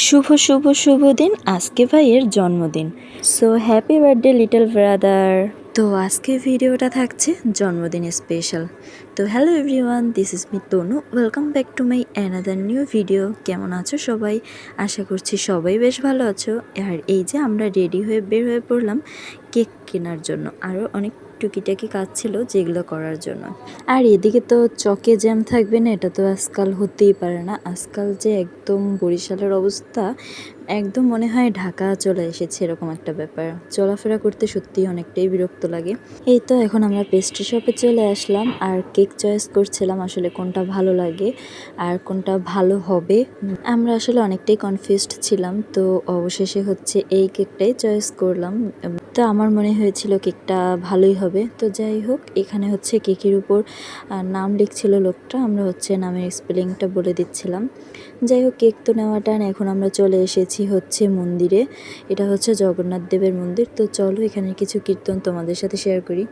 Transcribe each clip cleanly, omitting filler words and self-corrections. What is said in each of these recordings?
শুভ শুভ শুভ দিন, আজকে ভাইয়ের জন্মদিন। So happy birthday little brother. তো আজকে ভিডিওটা থাকছে জন্মদিন স্পেশাল। তো hello everyone, this is me Tanu. Welcome back to my another new video. কেমন আছো সবাই? আশা করছি সবাই বেশ ভালো আছো। আর এই যে আমরা রেডি হয়ে বের হয়ে পড়লাম কেক কেনার জন্য। আরও অনেক টুকিটাকি কাজ ছিল যেগুলো করার জন্য। আর এদিকে তো চকে জ্যাম থাকবে না, এটা তো আজকাল হতেই পারে না। আজকাল যে একদম বরিশালের অবস্থা, একদম মনে হয় ঢাকা চলে এসেছে এরকম একটা ব্যাপার। চলাফেরা করতে সত্যিই অনেকটাই বিরক্ত লাগে। এই তো এখন আমরা পেস্ট্রি শপে চলে আসলাম আর কেক চয়েস করছিলাম আসলে কোনটা ভালো লাগে আর কোনটা ভালো হবে। আমরা আসলে অনেকটাই কনফিউজড ছিলাম, তো অবশেষে হচ্ছে এই কেকটাই চয়েস করলাম। তো আমার মনে হয়েছিল কেকটা ভালোই হবে। তো যাই হোক, এখানে হচ্ছে কেকের উপর নাম লিখছিল লোকটা, আমরা হচ্ছে নামের স্পেলিংটা বলে দিচ্ছিলাম। যাই হোক, কেক তো নেওয়া টান। এখন আমরা চলে এসেছি হচ্ছে মন্দিরে। এটা হচ্ছে জগন্নাথ দেবের মন্দির। তো চলো এখানে কিছু কীর্তন তোমাদের সাথে শেয়ার করি।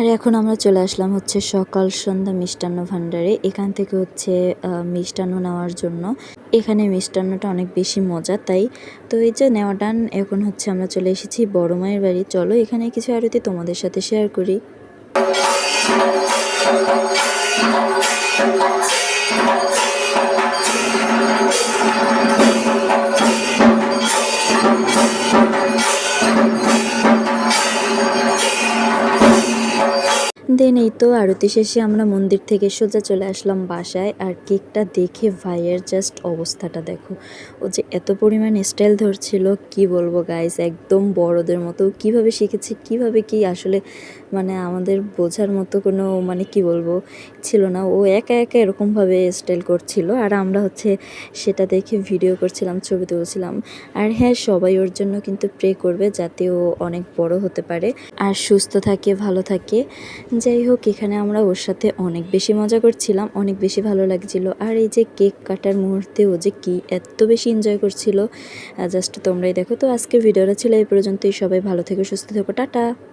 আর এখন আমরা চলে আসলাম হচ্ছে সকাল সন্ধ্যা মিষ্টান্ন ভাণ্ডারে। এখান থেকে হচ্ছে মিষ্টান্ন নেওয়ার জন্য। এখানে মিষ্টান্নটা অনেক বেশি মজা, তাই তো এই যে নেওয়া টান। এখন হচ্ছে আমরা চলে এসেছি বড় মায়ের বাড়ি। চলো এখানে কিছু আরতি তোমাদের সাথে শেয়ার করি। দেন এই তো আরতি শেষে আমরা মন্দির থেকে সোজা চলে আসলাম বাসায়। আর কেকটা দেখে ভাইয়ের জাস্ট অবস্থাটা দেখো, ও যে এত পরিমাণ স্টাইল ধরছিল কি বলবো গাইস, একদম বড়দের মতো। কিভাবে শিখেছে, কিভাবে কি আসলে মানে আমাদের বোঝার মতো কোনো মানে কি বলবো ছিল না। ও একা একা এরকমভাবে স্টাইল করছিল আর আমরা হচ্ছে সেটা দেখে ভিডিও করছিলাম, ছবি তুলছিলাম। আর হ্যাঁ, সবাই ওর জন্য কিন্তু প্রে করবে যাতে ও অনেক বড় হতে পারে আর সুস্থ থাকে, ভালো থাকে। যাই হোক, এখানে আমরা ওর সাথে অনেক বেশি মজা করছিলাম, অনেক বেশি ভালো লাগছিল। আর এই যে কেক কাটার মুহূর্তে ও যে কি এত বেশি এনজয় করছিল, জাস্ট তোমরাই দেখো। তো আজকে ভিডিওটা ছিল এই পর্যন্তই। সবাই ভালো থেকো, সুস্থ থেকো, টাটা।